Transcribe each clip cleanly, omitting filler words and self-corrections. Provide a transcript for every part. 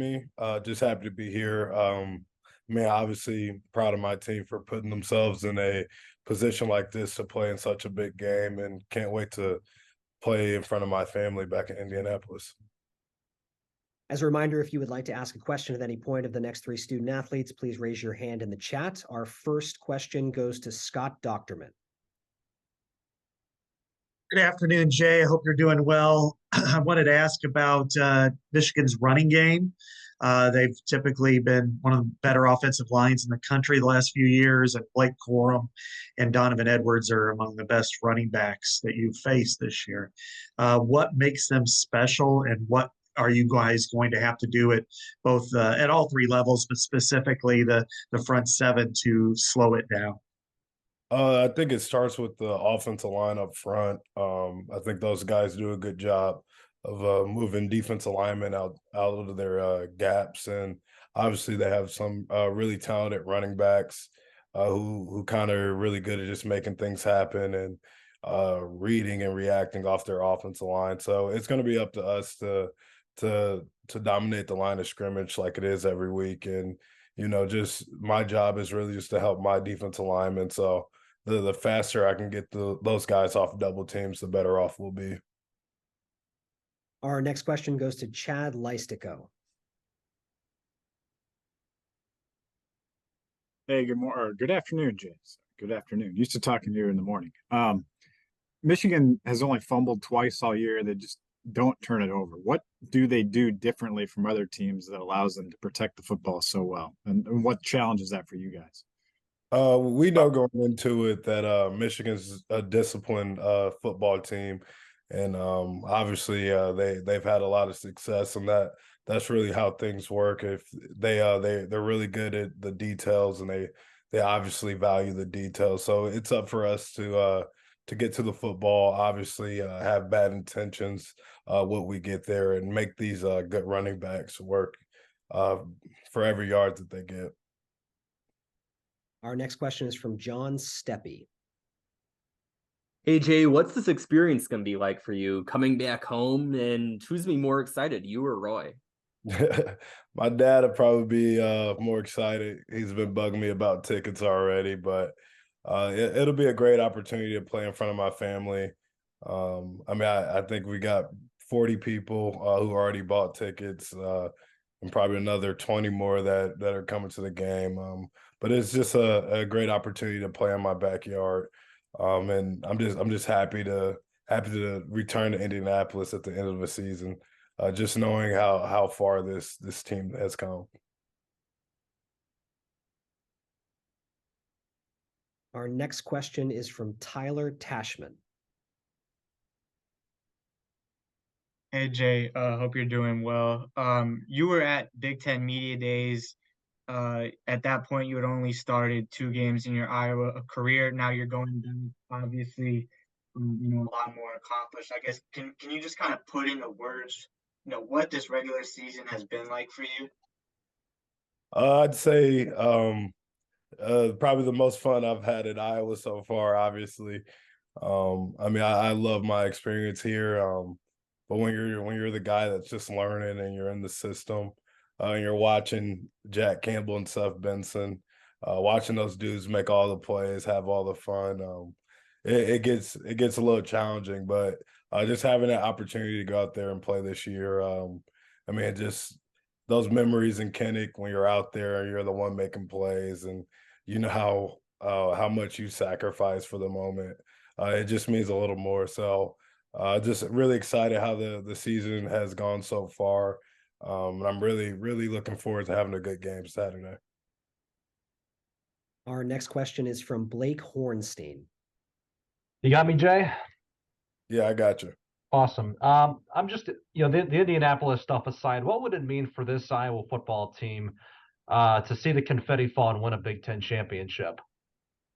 me. Just happy to be here. Man, obviously proud of my team for putting themselves in a position like this to play in such a big game, and can't wait to play in front of my family back in Indianapolis. As a reminder, if you would like to ask a question at any point of the next three student athletes, please raise your hand in the chat. Our first question goes to Scott Doctorman. Good afternoon, Jay. I hope you're doing well. I wanted to ask about Michigan's running game. They've typically been one of the better offensive lines in the country the last few years, and Blake Corum and Donovan Edwards are among the best running backs that you've faced this year. What makes them special, and what are you guys going to have to do at both at all three levels, but specifically the front seven to slow it down? I think it starts with the offensive line up front. I think those guys do a good job of moving defensive linemen out of their gaps, and obviously they have some really talented running backs who kind of really good at just making things happen and reading and reacting off their offensive line. So it's going to be up to us to dominate the line of scrimmage like it is every week, and just my job is really just to help my defensive linemen. So the faster I can get those guys off double teams, the better off we'll be. Our next question goes to Chad Leistico. Hey, good morning or good afternoon, James. Good afternoon. Used to talking to you in the morning. Michigan has only fumbled twice all year. They just don't turn it over. What do they do differently from other teams that allows them to protect the football so well? And what challenge is that for you guys? We know going into it that Michigan's a disciplined football team, and obviously they've had a lot of success, and that's really how things work. If they're really good at the details, and they obviously value the details. So it's up for us to get to the football. Obviously, have bad intentions when we get there, and make these good running backs work uh, for every yard that they get. Our next question is from John Steppe. Hey Jay, what's this experience gonna be like for you coming back home, and who's gonna be more excited, you or Roy? My dad would probably be more excited. He's been bugging me about tickets already, but it'll be a great opportunity to play in front of my family. I think we got 40 people who already bought tickets, and probably another 20 more that are coming to the game. But it's just a great opportunity to play in my backyard. And I'm just happy to return to Indianapolis at the end of the season, just knowing how far this team has come. Our next question is from Tyler Tashman. Hey Jay, hope you're doing well. You were at Big Ten Media Days. At that point, you had only started two games in your Iowa career. Now you're going down, obviously, a lot more accomplished. I guess can you just kind of put into words, what this regular season has been like for you? I'd say probably the most fun I've had at Iowa so far. Obviously, I love my experience here. But when you're the guy that's just learning and you're in the system, and you're watching Jack Campbell and Seth Benson, watching those dudes make all the plays, have all the fun. It gets a little challenging, but just having that opportunity to go out there and play this year, just those memories in Kinnick when you're out there and you're the one making plays, and you know how much you sacrifice for the moment. It just means a little more. So just really excited how the season has gone so far. And I'm really, really looking forward to having a good game Saturday. Our next question is from Blake Hornstein. You got me, Jay? Yeah, I got you. Awesome. I'm just, the Indianapolis stuff aside, what would it mean for this Iowa football team to see the confetti fall and win a Big Ten championship?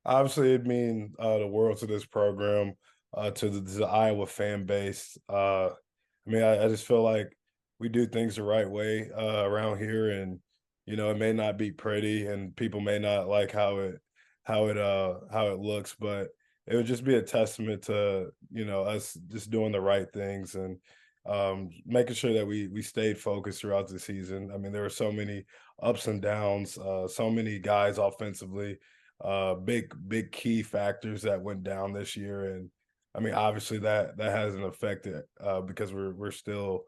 Obviously, it means the world to this program, to the Iowa fan base. I just feel like we do things the right way around here, and it may not be pretty, and people may not like how it looks, but it would just be a testament to us just doing the right things, and making sure that we stayed focused throughout the season. I mean, there were so many ups and downs, so many guys offensively, big key factors that went down this year, and I mean, obviously that hasn't affected because we're still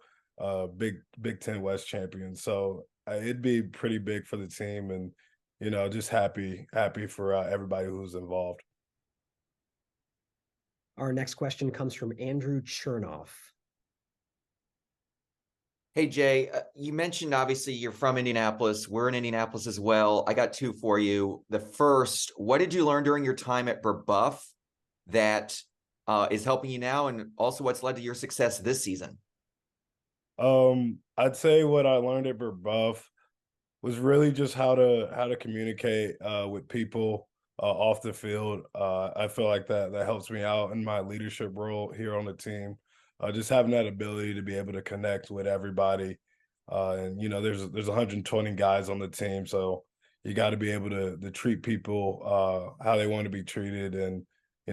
Big Ten West champions. So it'd be pretty big for the team, and just happy for everybody who's involved. Our next question comes from Andrew Chernoff. Hey, Jay, you mentioned obviously you're from Indianapolis. We're in Indianapolis as well. I got two for you. The first, what did you learn during your time at Brebeuf that is helping you now, and also what's led to your success this season? I'd say what I learned at Brebeuf was really just how to communicate with people off the field. I feel like that helps me out in my leadership role here on the team. Just having that ability to be able to connect with everybody, and there's 120 guys on the team, so you got to be able to treat people how they want to be treated. And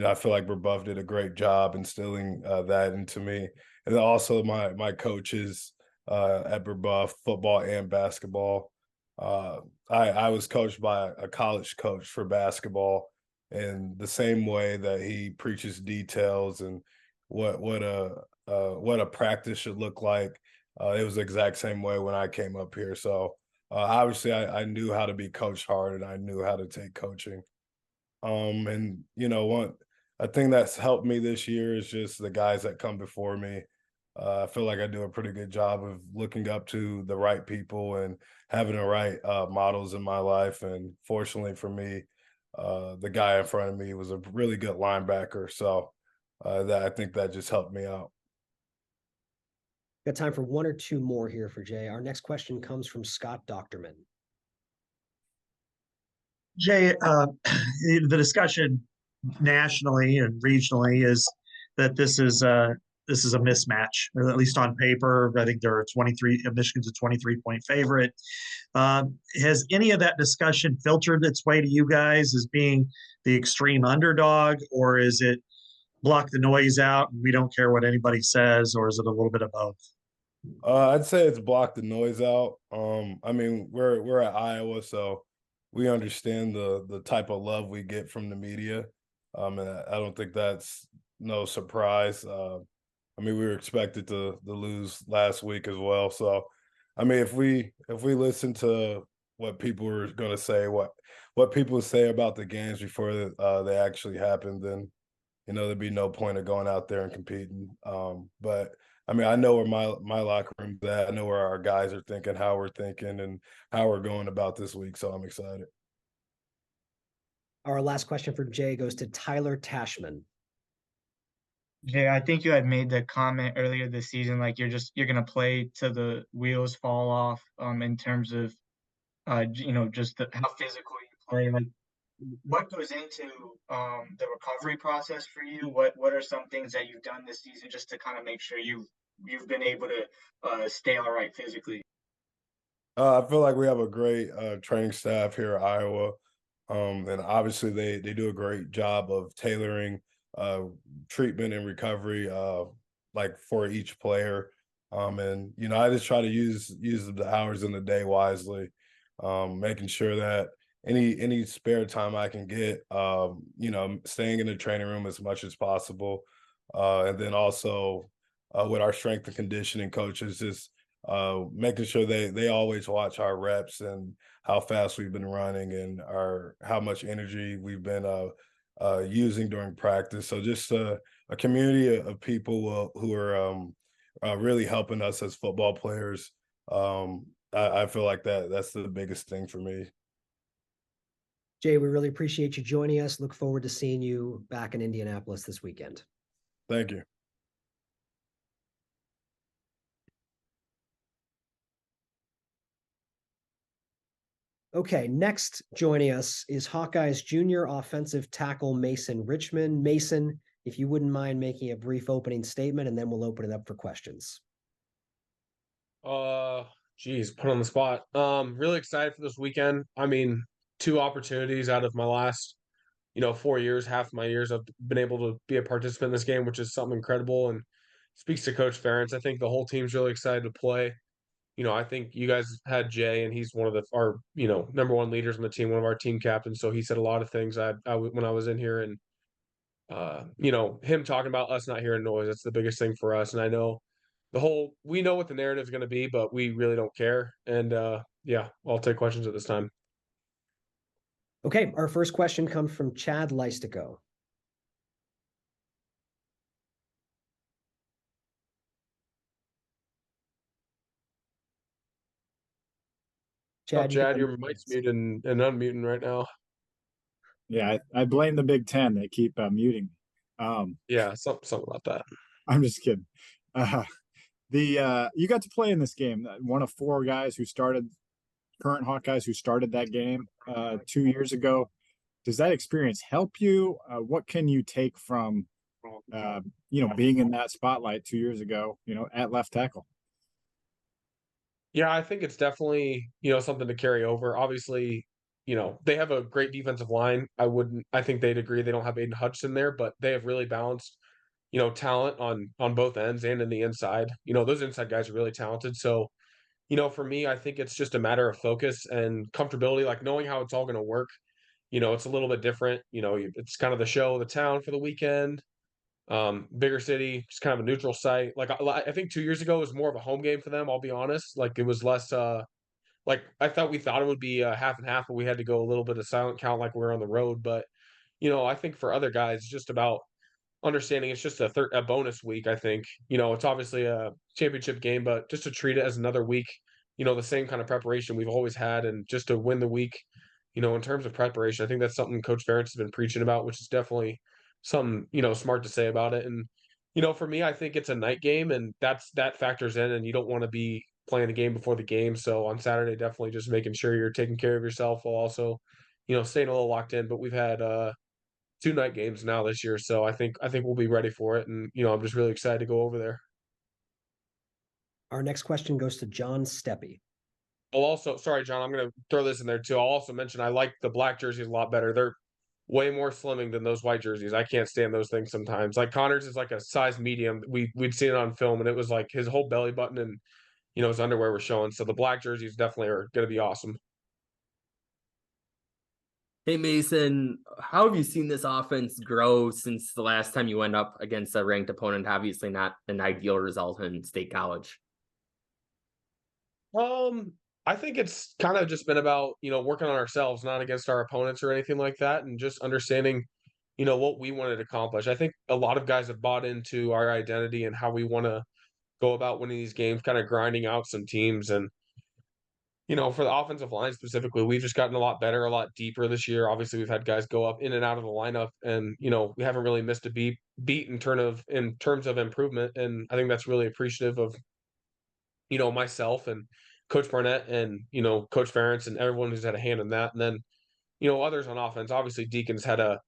I feel like Brebeuf did a great job instilling that into me, and then also my coaches at Brebeuf, football and basketball. I was coached by a college coach for basketball, and the same way that he preaches details and what a practice should look like, it was the exact same way when I came up here. So obviously I knew how to be coached hard, and I knew how to take coaching. And one a thing that's helped me this year is just the guys that come before me. I feel like I do a pretty good job of looking up to the right people and having the right models in my life. And fortunately for me, the guy in front of me was a really good linebacker. So that I think that just helped me out. Got time for one or two more here for Jay. Our next question comes from Scott Docterman. Jay, the discussion nationally and regionally is that this is a mismatch, or at least on paper. I think there are 23. Michigan's a 23-point favorite. Has any of that discussion filtered its way to you guys as being the extreme underdog, or is it block the noise out and we don't care what anybody says, or is it a little bit of both? I'd say it's block the noise out. I mean, we're at Iowa, so we understand the type of love we get from the media. And I don't think that's no surprise. I mean, we were expected to lose last week as well. So, I mean, if we listen to what people were going to say, what people say about the games before they actually happen, then there'd be no point of going out there and competing. But I mean, I know where my locker room's at. I know where our guys are thinking, how we're thinking, and how we're going about this week. So I'm excited. Our last question for Jay goes to Tyler Tashman. Jay, I think you had made the comment earlier this season, like you're gonna play till the wheels fall off, in terms of just how physical you play. Like, what goes into the recovery process for you? What are some things that you've done this season just to kind of make sure you've been able to stay all right physically? I feel like we have a great training staff here at Iowa, and obviously they do a great job of tailoring treatment and recovery, like for each player. And I just try to use the hours in the day wisely, making sure that any spare time I can get, staying in the training room as much as possible, and then also with our strength and conditioning coaches, just making sure they always watch our reps and how fast we've been running and how much energy we've been using during practice. So just a community of people who are really helping us as football players. I feel like that's the biggest thing for me. Jay, we really appreciate you joining us. Look forward to seeing you back in Indianapolis this weekend. Thank you. Okay, next joining us is Hawkeyes junior offensive tackle Mason Richman. Mason, if you wouldn't mind making a brief opening statement, and then we'll open it up for questions. Geez, put on the spot. Really excited for this weekend. I mean, 2 opportunities out of my last, 4 years, half my years, I've been able to be a participant in this game, which is something incredible. And, speaks to Coach Ferentz. I think the whole team's really excited to play. I think you guys had Jay, and he's one of our number one leaders on the team, one of our team captains. So he said a lot of things when I was in here, and him talking about us not hearing noise. That's the biggest thing for us. And I know we know what the narrative is going to be, but we really don't care. And yeah, I'll take questions at this time. Okay, our first question comes from Chad Leistico. Chad, your mic's muted and unmuting right now. Yeah, I blame the Big Ten. They keep muting me. Yeah, something about that. I'm just kidding. You got to play in this game. One of four guys current Hawkeyes who started that game 2 years ago. Does that experience help you? What can you take from being in that spotlight 2 years ago, at left tackle? Yeah, I think it's definitely, something to carry over. Obviously, they have a great defensive line. I think they'd agree they don't have Aiden Hutchinson there, but they have really balanced, talent on both ends and in the inside. Those inside guys are really talented. So, for me, I think it's just a matter of focus and comfortability, like knowing how it's all going to work. It's a little bit different. It's kind of the show of the town for the weekend. Bigger city, just kind of a neutral site. Like I think 2 years ago was more of a home game for them. I'll be honest. Like it was less. Like we thought it would be half and half, but we had to go a little bit of silent count like we were on the road. But I think for other guys, it's just about understanding it's just a bonus week. I think it's obviously a championship game, but just to treat it as another week. The same kind of preparation we've always had, and just to win the week. In terms of preparation, I think that's something Coach Ferentz has been preaching about, which is definitely something smart to say about it. And for me, I think it's a night game, and that factors in, and you don't want to be playing the game before the game. So on Saturday, definitely just making sure you're taking care of yourself while also staying a little locked in. But we've had 2 night games now this year, so I think we'll be ready for it. And I'm just really excited to go over there. Our next question goes to John Steppe. Sorry, John, I'm going to throw this in there too. I'll also mention I like the black jerseys a lot better. They're way more slimming than those white jerseys. I can't stand those things sometimes. Like Connor's is like a size medium. We'd seen it on film, and it was like his whole belly button and his underwear was showing. So the black jerseys definitely are going to be awesome. Hey Mason, how have you seen this offense grow since the last time you went up against a ranked opponent? Obviously not an ideal result in State College. I think it's kind of just been about, working on ourselves, not against our opponents or anything like that, and just understanding, what we wanted to accomplish. I think a lot of guys have bought into our identity and how we want to go about winning these games, kind of grinding out some teams. And, for the offensive line specifically, we've just gotten a lot better, a lot deeper this year. Obviously, we've had guys go up in and out of the lineup, and, we haven't really missed a beat in terms of improvement. And I think that's really appreciative of, myself and Coach Barnett and, Coach Ferentz and everyone who's had a hand in that. And then, others on offense. Obviously, Deacon's had a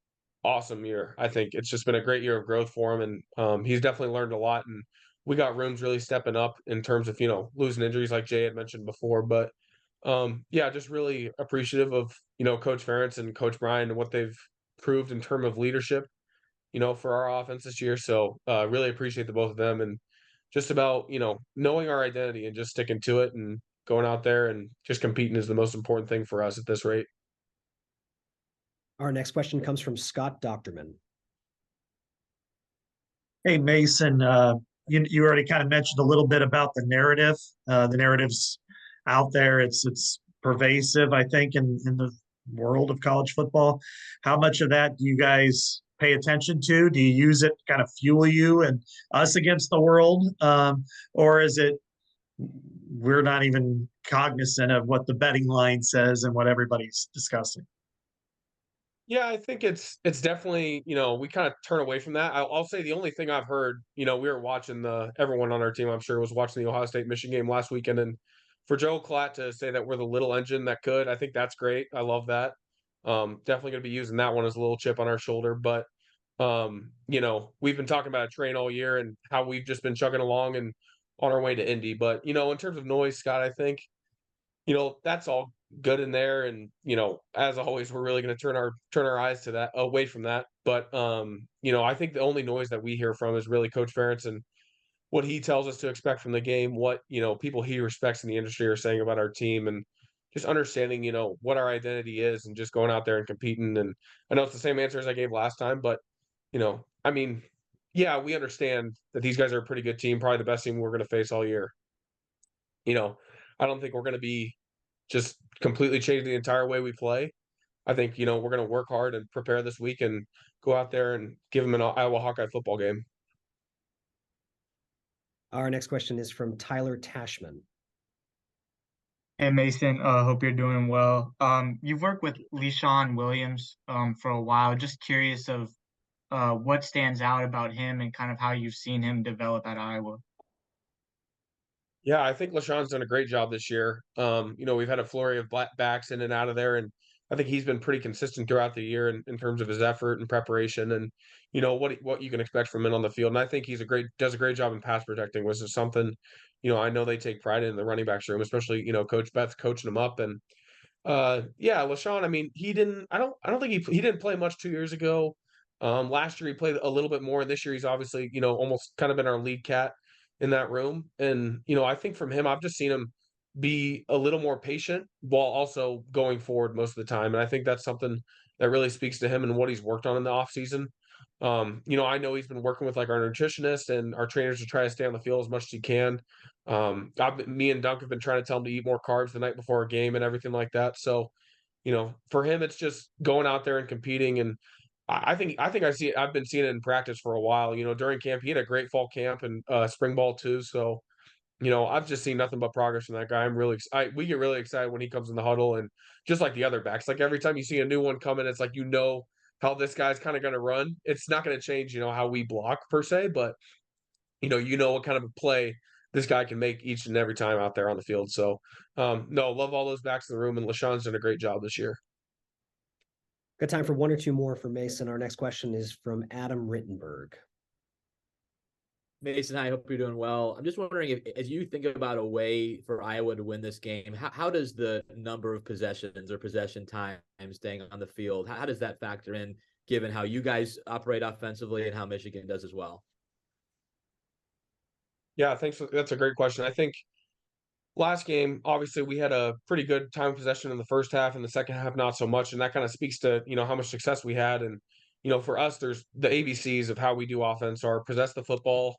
awesome year. I think it's just been a great year of growth for him, and he's definitely learned a lot. And we got rooms really stepping up in terms of losing injuries like Jay had mentioned before. But yeah, just really appreciative of Coach Ferentz and Coach Brian and what they've proved in terms of leadership, for our offense this year. So really appreciate the both of them, and just about knowing our identity and just sticking to it and going out there and just competing is the most important thing for us at this rate. Our next question comes from Scott Docterman. Hey, Mason, you already kind of mentioned a little bit about the narrative. The narrative's out there. It's pervasive, I think, in the world of college football. How much of that do you guys pay attention to? Do you use it to kind of fuel you and us against the world? Or is it we're not even cognizant of what the betting line says and what everybody's discussing? Yeah, I think it's definitely, we kind of turn away from that. I'll say the only thing I've heard, we were watching everyone on our team, I'm sure, was watching the Ohio State Michigan game last weekend. And for Joe Klatt to say that we're the little engine that could, I think that's great. I love that. Definitely going to be using that one as a little chip on our shoulder. But, we've been talking about a train all year and how we've just been chugging along and on our way to Indy. But, in terms of noise, Scott, I think, that's all good in there. And, as always, we're really going to turn our eyes to that, away from that. But, I think the only noise that we hear from is really Coach Ferentz and what he tells us to expect from the game, what, people he respects in the industry are saying about our team, and just understanding, what our identity is and just going out there and competing. And I know it's the same answer as I gave last time, but, I mean, yeah, we understand that these guys are a pretty good team, probably the best team we're going to face all year. I don't think we're going to be just completely changing the entire way we play. I think, we're going to work hard and prepare this week and go out there and give them an Iowa Hawkeye football game. Our next question is from Tyler Tashman. Hey Mason, hope you're doing well. You've worked with Leshon Williams for a while. Just curious of what stands out about him and kind of how you've seen him develop at Iowa. Yeah, I think LaShawn's done a great job this year. We've had a flurry of backs in and out of there, and I think he's been pretty consistent throughout the year in terms of his effort and preparation, and what you can expect from him on the field. And I think does a great job in pass protecting, which is something I know they take pride in the running backs room, especially Coach Beth coaching them up. And yeah, LaShawn, I mean, I don't think he didn't play much 2 years ago. Last year he played a little bit more. This year he's obviously almost kind of been our lead cat in that room. And, I think from him, I've just seen him be a little more patient while also going forward most of the time. And I think that's something that really speaks to him and what he's worked on in the offseason. I know he's been working with like our nutritionist and our trainers to try to stay on the field as much as he can. Me and Dunk have been trying to tell him to eat more carbs the night before a game and everything like that. So, for him, it's just going out there and competing. And I think I've been seeing it in practice for a while. During camp, he had a great fall camp and spring ball too. So, I've just seen nothing but progress from that guy. We get really excited when he comes in the huddle, and just like the other backs, like every time you see a new one coming, it's like how this guy's kind of going to run. It's not going to change, how we block per se, but what kind of a play this guy can make each and every time out there on the field. So, no, love all those backs in the room, and LaShawn's done a great job this year. Got time for one or two more for Mason. Our next question is from Adam Rittenberg. Mason, I hope you're doing well. I'm just wondering if, as you think about a way for Iowa to win this game, how does the number of possessions or possession time staying on the field, how does that factor in, given how you guys operate offensively and how Michigan does as well? Yeah, thanks. That's a great question. I think last game, obviously, we had a pretty good time of possession in the first half, and the second half not so much, and that kind of speaks to how much success we had. And for us, there's the ABCs of how we do offense are possess the football,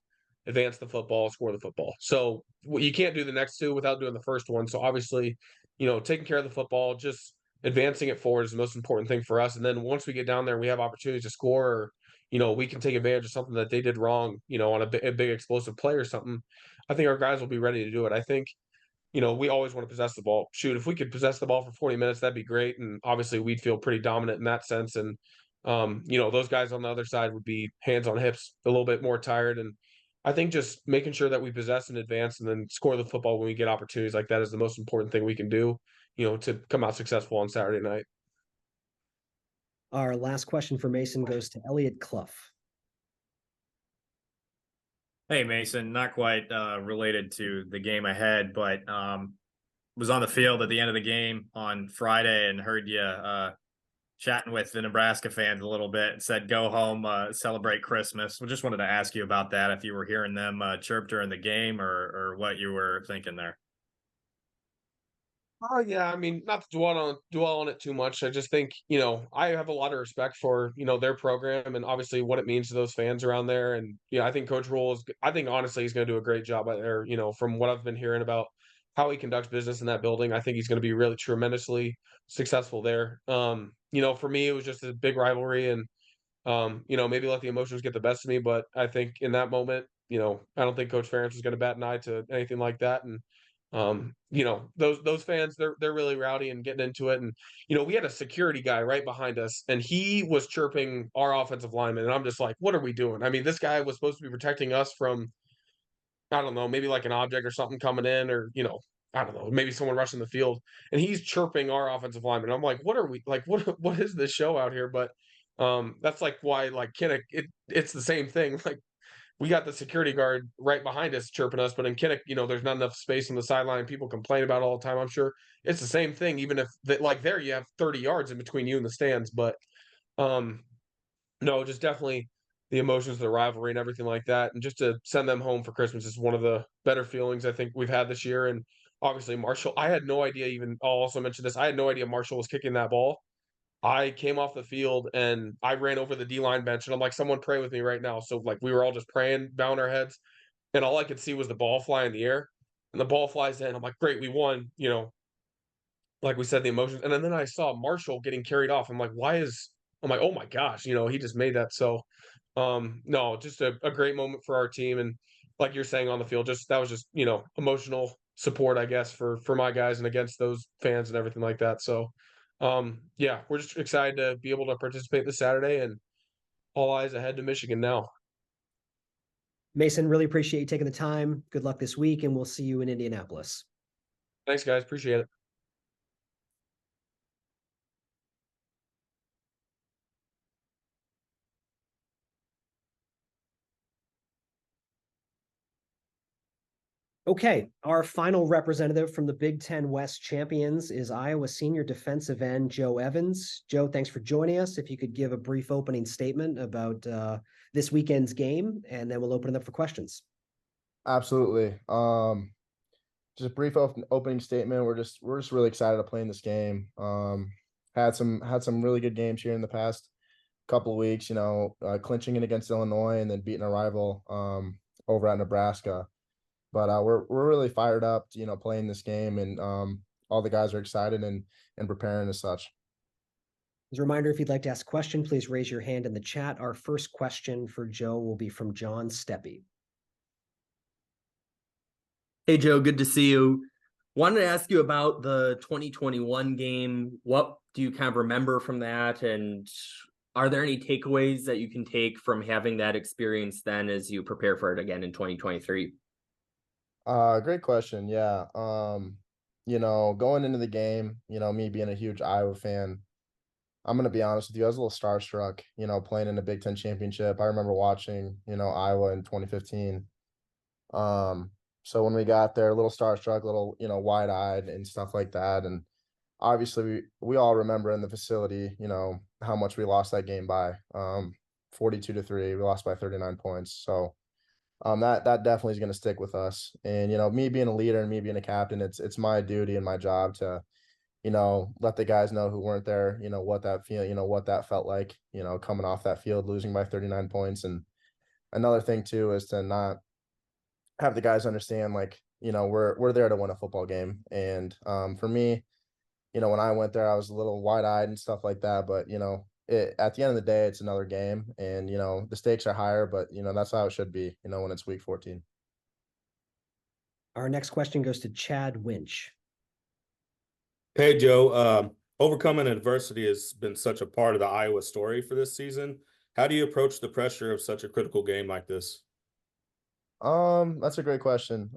advance the football, score the football. So you can't do the next two without doing the first one. So obviously, taking care of the football, just advancing it forward is the most important thing for us. And then once we get down there, we have opportunities to score, or we can take advantage of something that they did wrong, on a big explosive play or something. I think our guys will be ready to do it. I think we always want to possess the ball. Shoot, if we could possess the ball for 40 minutes, that'd be great. And obviously we'd feel pretty dominant in that sense. And, those guys on the other side would be hands on hips, a little bit more tired. And I think just making sure that we possess and advance and then score the football when we get opportunities like that is the most important thing we can do, to come out successful on Saturday night. Our last question for Mason goes to Elliot Clough. Hey Mason, not quite related to the game ahead, but was on the field at the end of the game on Friday and heard you chatting with the Nebraska fans a little bit and said, go home, celebrate Christmas. We just wanted to ask you about that, if you were hearing them chirp during the game or what you were thinking there. Oh yeah, I mean, not to dwell on it too much. I just think, I have a lot of respect for, their program and obviously what it means to those fans around there. And, I think Coach Rhule I think honestly he's going to do a great job out there, from what I've been hearing about how he conducts business in that building. I think he's going to be really tremendously successful there. For me, it was just a big rivalry and, maybe let the emotions get the best of me. But I think in that moment, I don't think Coach Ferentz was going to bat an eye to anything like that. And, those fans, they're really rowdy and getting into it. And, we had a security guy right behind us and he was chirping our offensive lineman. And I'm just like, what are we doing? I mean, this guy was supposed to be protecting us from, I don't know, maybe like an object or something coming in or, I don't know, maybe someone rushing the field and he's chirping our offensive lineman. I'm like, what are we like? What is this show out here? But that's like why like Kinnick, it's the same thing. Like we got the security guard right behind us chirping us, but in Kinnick, there's not enough space on the sideline. People complain about it all the time. I'm sure it's the same thing, even if like there you have 30 yards in between you and the stands. But no, just definitely the emotions of the rivalry and everything like that. And just to send them home for Christmas is one of the better feelings I think we've had this year. And obviously Marshall, I had no idea even, I'll also mention this, I had no idea Marshall was kicking that ball. I came off the field and I ran over the D-line bench and I'm like, someone pray with me right now. So like we were all just praying, bowing our heads, and all I could see was the ball fly in the air. And the ball flies in. I'm like, great, we won, like we said, the emotions. And then I saw Marshall getting carried off. I'm like, I'm like, oh my gosh, he just made that. So no, just a great moment for our team. And like you're saying on the field, that was just, emotional support, I guess, for my guys and against those fans and everything like that. So yeah, we're just excited to be able to participate this Saturday, and all eyes ahead to Michigan now. Mason, really appreciate you taking the time. Good luck this week, and we'll see you in Indianapolis. Thanks, guys. Appreciate it. Okay, our final representative from the Big Ten West champions is Iowa senior defensive end Joe Evans. Joe, thanks for joining us. If you could give a brief opening statement about this weekend's game, and then we'll open it up for questions. Absolutely. Just a brief opening statement. We're just really excited to play in this game. Had some really good games here in the past couple of weeks. Clinching it against Illinois and then beating a rival over at Nebraska. But we're really fired up, playing this game, and all the guys are excited and preparing as such. As a reminder, if you'd like to ask a question, please raise your hand in the chat. Our first question for Joe will be from John Steppe. Hey, Joe, good to see you. Wanted to ask you about the 2021 game. What do you kind of remember from that? And are there any takeaways that you can take from having that experience then as you prepare for it again in 2023? Great question. Yeah. Going into the game, me being a huge Iowa fan, I'm going to be honest with you, I was a little starstruck, playing in the Big Ten championship. I remember watching, Iowa in 2015. So when we got there, a little starstruck, a little, wide-eyed and stuff like that. And obviously we all remember in the facility, how much we lost that game by 42-3. We lost by 39 points. So that definitely is going to stick with us. And, me being a leader and me being a captain, it's my duty and my job to, let the guys know who weren't there, what that felt like, coming off that field, losing by 39 points. And another thing too, is to not have the guys understand, like, we're there to win a football game. And for me, when I went there, I was a little wide-eyed and stuff like that, but, at the end of the day, it's another game, and, the stakes are higher, but, that's how it should be, when it's week 14. Our next question goes to Chad Winch. Hey, Joe, overcoming adversity has been such a part of the Iowa story for this season. How do you approach the pressure of such a critical game like this? That's a great question.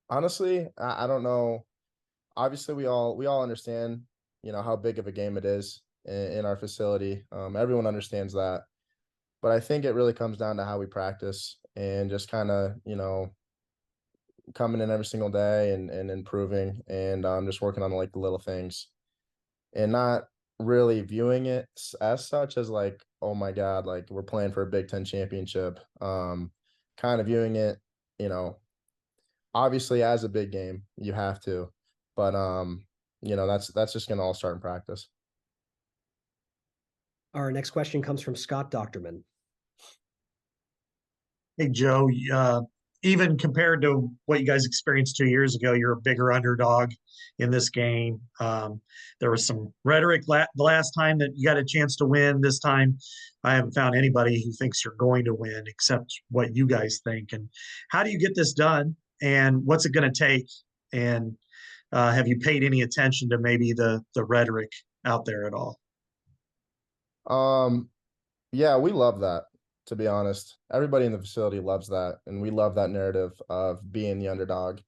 Honestly, I don't know. Obviously, we all understand, how big of a game it is in our facility. Everyone understands that, but I think it really comes down to how we practice and just kind of, coming in every single day and improving, and just working on like the little things and not really viewing it as such as like, oh my God, like we're playing for a Big Ten championship. Kind of viewing it, obviously as a big game, you have to, but that's just gonna all start in practice. Our next question comes from Scott Docterman. Hey, Joe, even compared to what you guys experienced 2 years ago, you're a bigger underdog in this game. There was some rhetoric the last time that you got a chance to win. This time, I haven't found anybody who thinks you're going to win except what you guys think. And how do you get this done? And what's it going to take? And have you paid any attention to maybe the rhetoric out there at all? Yeah, we love that. To be honest, everybody in the facility loves that, and we love that narrative of being the underdog.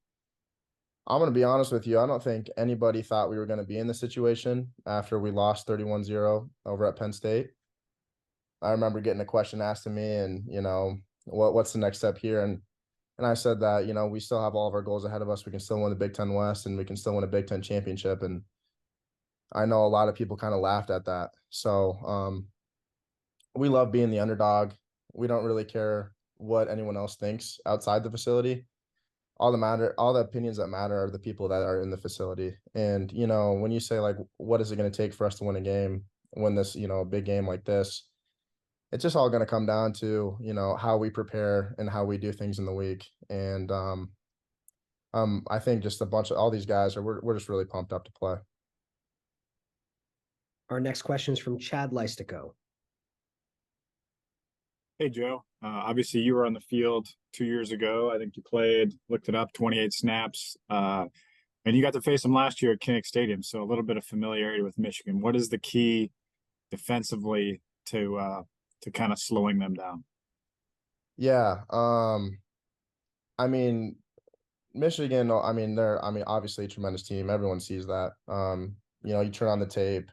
I'm going to be honest with you. I don't think anybody thought we were going to be in this situation after we lost 31-0 over at Penn State. I remember getting a question asked to me and, what's the next step here? And I said that, we still have all of our goals ahead of us. We can still win the Big Ten West, and we can still win a Big Ten championship. And I know a lot of people kind of laughed at that. So, we love being the underdog. We don't really care what anyone else thinks outside the facility. All the opinions that matter are the people that are in the facility. And, you know, when you say like, what is it going to take for us to win a game, win this, you know, a big game like this, it's just all going to come down to, you know, how we prepare and how we do things in the week. And, I think just a bunch of all these guys we're just really pumped up to play. Our next question is from Chad Leistico. Hey, Joe. Obviously, you were on the field 2 years ago. I think you played, looked it up, 28 snaps. And you got to face them last year at Kinnick Stadium. So a little bit of familiarity with Michigan. What is the key defensively to kind of slowing them down? Yeah. I mean, Michigan, they're obviously a tremendous team. Everyone sees that. You know, you turn on the tape,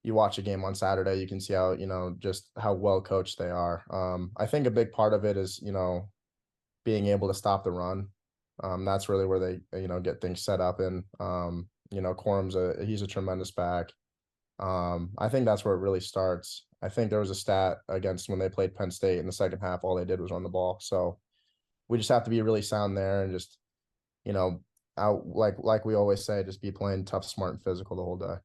you watch a game on Saturday, you can see how, you know, just how well coached they are. I think a big part of it is, you know, being able to stop the run. That's really where they, you know, get things set up. And, you know, Corum's he's a tremendous back. I think that's where it really starts. I think there was a stat against when they played Penn State in the second half, all they did was run the ball. So we just have to be really sound there and just, you know, out like we always say, just be playing tough, smart, and physical the whole day.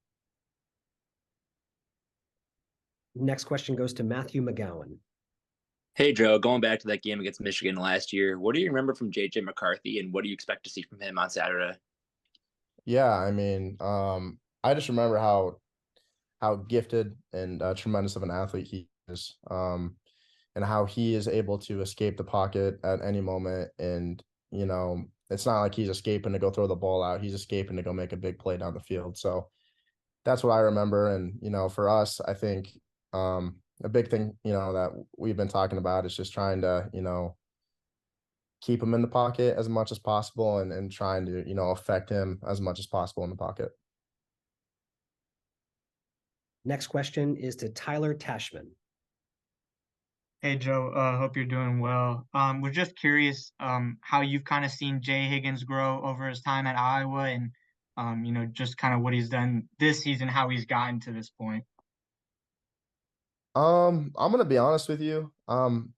Next question goes to Matthew McGowan. Hey, Joe, going back to that game against Michigan last year, what do you remember from JJ McCarthy and what do you expect to see from him on Saturday? Yeah, I just remember how gifted and tremendous of an athlete he is, and how he is able to escape the pocket at any moment. And, you know, it's not like he's escaping to go throw the ball out. He's escaping to go make a big play down the field. So that's what I remember. And, you know, for us, I think a big thing, you know, that we've been talking about is just trying to, you know, keep him in the pocket as much as possible and trying to, you know, affect him as much as possible in the pocket. Next question is to Tyler Tashman. Hey, Joe, hope you're doing well. Was just curious how you've kind of seen Jay Higgins grow over his time at Iowa and, you know, just kind of what he's done this season, how he's gotten to this point. I'm gonna be honest with you. I'm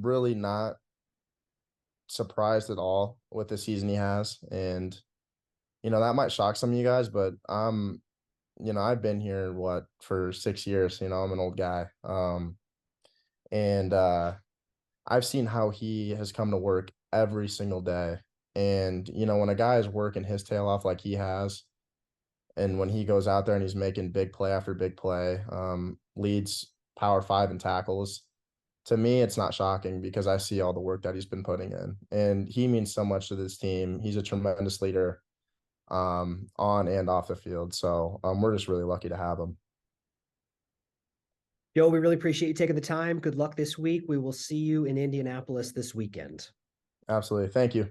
really not surprised at all with the season he has. And, you know, that might shock some of you guys, but you know, I've been here for 6 years, you know, I'm an old guy. And I've seen how he has come to work every single day. And, you know, when a guy is working his tail off like he has, and when he goes out there and he's making big play after big play, leads Power 5 in tackles, to me, it's not shocking because I see all the work that he's been putting in. And he means so much to this team. He's a tremendous leader on and off the field. So we're just really lucky to have him. Joe, we really appreciate you taking the time. Good luck this week. We will see you in Indianapolis this weekend. Absolutely. Thank you.